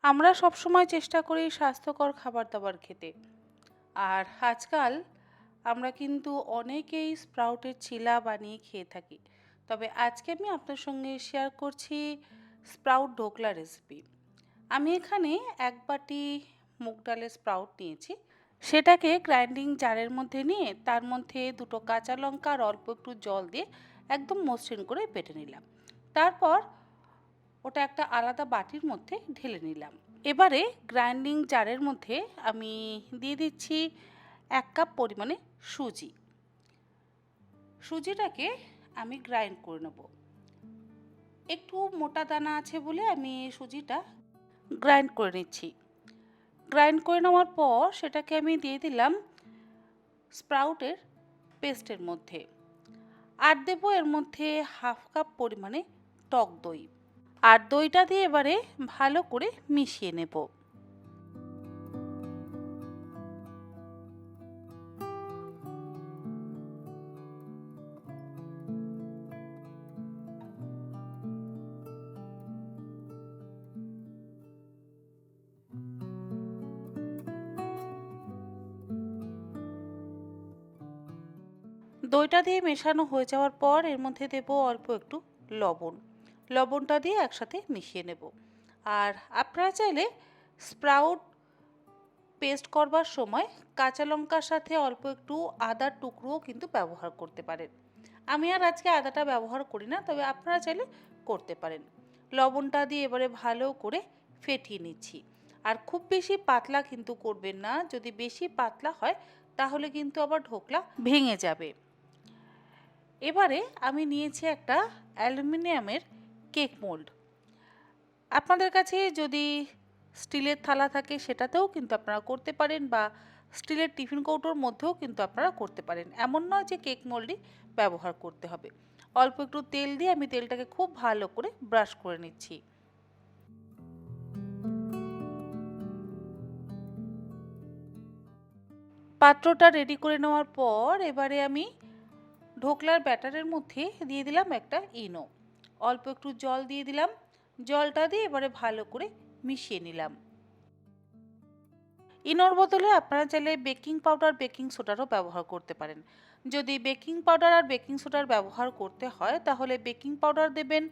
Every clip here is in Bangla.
আমরা সবসময় চেষ্টা করি স্বাস্থ্যকর খাবার-দাবার খেতে। আর আজকাল আমরা কিন্তু অনেকেই স্প্রাউটের চিলা বানিয়ে খেয়ে থাকি। তবে আজকে আমি আপনার সঙ্গে শেয়ার করছি স্প্রাউট ঢোকলা রেসিপি। আমি এখানে ১ বাটি মুগ ডালের স্প্রাউট নিয়েছি। সেটাকে গ্রাইন্ডিং জারের মধ্যে নিয়ে তার মধ্যে ২ টো কাঁচা লঙ্কা আর অল্প একটু জল দিয়ে একদম মসৃণ করে বেটে নিলাম। তারপর ওটা একটা আলাদা বাটির মধ্যে ঢেলে নিলাম। এবারে গ্রাইন্ডিং জারের মধ্যে আমি দিয়ে দিচ্ছি ১ কাপ পরিমাণে সুজি। সুজিটাকে আমি গ্রাইন্ড করে নেব। একটু মোটা দানা আছে বলে আমি সুজিটা গ্রাইন্ড করে নিচ্ছি। গ্রাইন্ড করে নেওয়ার পর সেটাকে আমি দিয়ে দিলাম স্প্রাউটের পেস্টের মধ্যে। আর দেবো এর মধ্যে ১/২ কাপ পরিমাণে টক দই। আর দইটা দিয়ে এবারে ভালো করে মিশিয়ে নেব। দইটা দিয়ে মেশানো হয়ে যাওয়ার পর এর মধ্যে দেব অল্প একটু লবণ। লবণটা দিয়ে একসাথে মিশিয়ে নেব। আর আপনারা চাইলে স্প্রাউট পেস্ট করবার সময় কাঁচা লঙ্কার সাথে অল্প একটু আদার টুকরোও কিন্তু ব্যবহার করতে পারেন। আমি আর আজকে আদাটা ব্যবহার করি না, তবে আপনারা চাইলে করতে পারেন। লবণটা দিয়ে এবারে ভালো করে ফেটিয়ে নিচ্ছি। আর খুব বেশি পাতলা কিন্তু করবেন না, যদি বেশি পাতলা হয় তাহলে কিন্তু আবার ঢোকলা ভেঙে যাবে। এবারে আমি নিয়েছি একটা অ্যালুমিনিয়ামের কেক মোল্ড। আপনাদের কাছে যদি স্টিলের থালা থাকে সেটাতেও কিন্তু আপনারা করতে পারেন, বা স্টিলের টিফিন কৌটোর মধ্যেও কিন্তু আপনারা করতে পারেন। এমন নয় যে কেক মোল্ডই ব্যবহার করতে হবে। অল্প একটু তেল দিয়ে আমি তেলটাকে খুব ভালো করে ব্রাশ করে নিচ্ছি। পাত্রটা রেডি করে নেওয়ার পর এবারে আমি ঢোকলার ব্যাটারের মধ্যে দিয়ে দিলাম একটা ইনো। অল্প একটু জল দিয়ে দিলাম। জলটা দিয়ে এবারে ভালো করে মিশিয়ে নিলাম। ইনোর বদলে আপনারা চাইলে বেকিং পাউডার, বেকিং সোডারও ব্যবহার করতে পারেন। যদি বেকিং পাউডার আর বেকিং সোডার ব্যবহার করতে হয় তাহলে বেকিং পাউডার দেবেন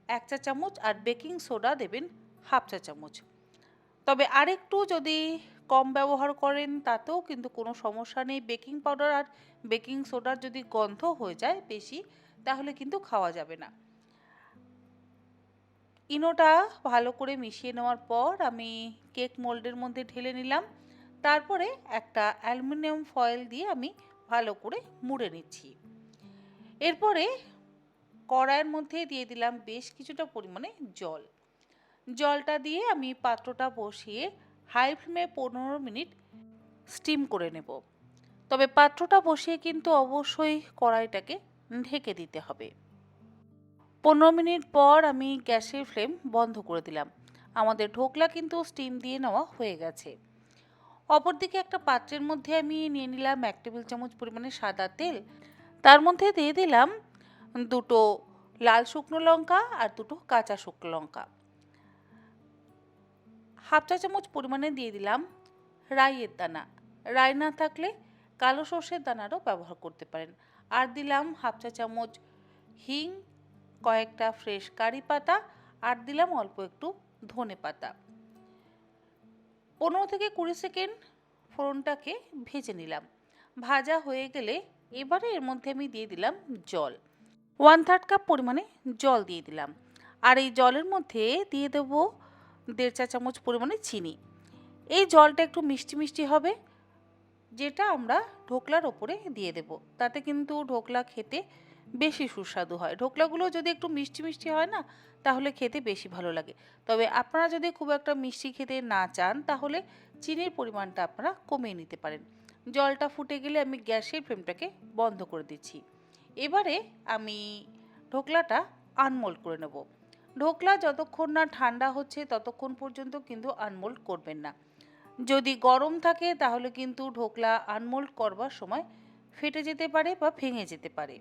১ চা চামচ আর বেকিং সোডা দেবেন ১/২ চা চামচ। তবে আরেকটু যদি কম ব্যবহার করেন তাতেও কিন্তু কোনো সমস্যা নেই। বেকিং পাউডার আর বেকিং সোডার যদি গন্ধ হয়ে যায় বেশি, তাহলে কিন্তু খাওয়া যাবে না। ইনোটা ভালো করে মিশিয়ে নেওয়ার পর আমি কেক মোল্ডের মধ্যে ঢেলে নিলাম। তারপরে একটা অ্যালুমিনিয়াম ফয়েল দিয়ে আমি ভালো করে মুড়ে নিচ্ছি। এরপরে কড়াইয়ের মধ্যে দিয়ে দিলাম বেশ কিছুটা পরিমাণে জল। জলটা দিয়ে আমি পাত্রটা বসিয়ে হাই ফ্লেমে ১৫ মিনিট স্টিম করে নেব। তবে পাত্রটা বসিয়ে কিন্তু অবশ্যই কড়াইটাকে ঢেকে দিতে হবে। ১৫ মিনিট পর আমি গ্যাসের ফ্লেম বন্ধ করে দিলাম। আমাদের ঢোকলা কিন্তু স্টিম দিয়ে নেওয়া হয়ে গেছে। অপরদিকে একটা পাত্রের মধ্যে আমি নিয়ে নিলাম ১ টেবিল চামচ পরিমাণে সাদা তেল। তার মধ্যে দিয়ে দিলাম ২ টো লাল শুকনো লঙ্কা আর ২ টো কাঁচা শুকনো লঙ্কা। ১/২ চা চামচ পরিমাণে দিয়ে দিলাম রাইয়ের দানা। রাই না থাকলে কালো সর্ষের দানারও ব্যবহার করতে পারেন। আর দিলাম ১/২ চা চামচ হিং, কয়েকটা ফ্রেশ কারি পাতা আর দিলাম অল্প একটু ধনে পাতা। ১৫ থেকে ২০ সেকেন্ড ফোড়নটাকে ভেজে নিলাম। ভাজা হয়ে গেলে এবারে এর মধ্যে আমি দিয়ে দিলাম জল। ১/৩ কাপ পরিমাণে জল দিয়ে দিলাম। আর এই জলের মধ্যে দিয়ে দেব ১.৫ চা চামচ পরিমাণে চিনি। এই জলটা একটু মিষ্টি মিষ্টি হবে, যেটা আমরা ঢোকলার ওপরে দিয়ে দেব। তাতে কিন্তু ঢোকলা খেতে বেশি সুস্বাদু হয়। ঢোকলাগুলো যদি একটু মিষ্টি মিষ্টি হয় না, তাহলে খেতে বেশি ভালো লাগে। তবে আপনারা যদি খুব একটা মিষ্টি খেতে না চান তাহলে চিনির পরিমাণটা আপনারা কমিয়ে নিতে পারেন। জলটা ফুটে গেলে আমি গ্যাসের ফ্লেমটাকে বন্ধ করে দিচ্ছি। এবারে আমি ঢোকলাটা আনমোল্ড করে নেব। ঢোকলা যতক্ষণ না ঠান্ডা হচ্ছে ততক্ষণ পর্যন্ত কিন্তু আনমোল্ড করবেন না। যদি গরম থাকে তাহলে কিন্তু ঢোকলা আনমোল্ড করবার সময় ফেটে যেতে পারে বা ভেঙে যেতে পারে।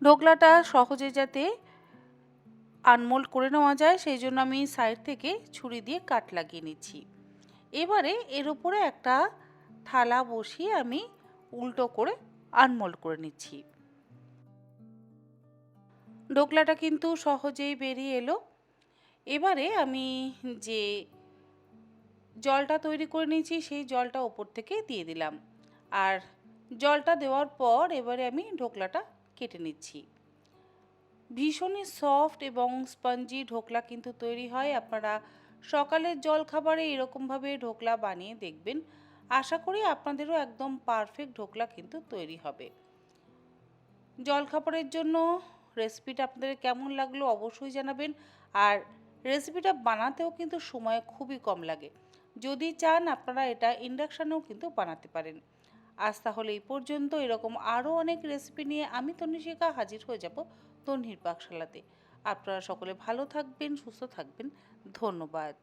ঢোকলাটা সহজে যাতে আনমোল্ড করে নেওয়া যায়, সেই জন্য আমি সাইড থেকে ছুরি দিয়ে কাট লাগিয়ে নিচ্ছি। এবারে এর উপরে একটা থালা বসিয়ে আমি উল্টো করে আনমোল্ড করে নিচ্ছি। ঢোকলাটা কিন্তু সহজেই বেরিয়ে এলো। এবারে আমি যে জলটা তৈরি করে নিয়েছি সেই জলটা ওপর থেকে দিয়ে দিলাম, আর জলটা দেওয়ার পর এবারে আমি ঢোকলাটা কেটে নিচ্ছি। ভীষণই সফট এবং স্পঞ্জি ঢোকলা কিন্তু তৈরি হয়। আপনারা সকালের জলখাবারে এরকমভাবে ঢোকলা বানিয়ে দেখবেন, আশা করি আপনাদেরও একদম পারফেক্ট ঢোকলা কিন্তু তৈরি হবে। জলখাবারের জন্য রেসিপিটা আপনাদের কেমন লাগলো অবশ্যই জানাবেন। আর রেসিপিটা বানাতেও কিন্তু সময় খুবই কম লাগে। যদি চান আপনারা এটা ইন্ডাকশানেও কিন্তু বানাতে পারেন। আজ তাহলে এই পর্যন্ত। এরকম আরও অনেক রেসিপি নিয়ে আমি তন্নিশিকা হাজির হয়ে যাব তন্নির পাকশালাতে। আপনারা সকলে ভালো থাকবেন, সুস্থ থাকবেন। ধন্যবাদ।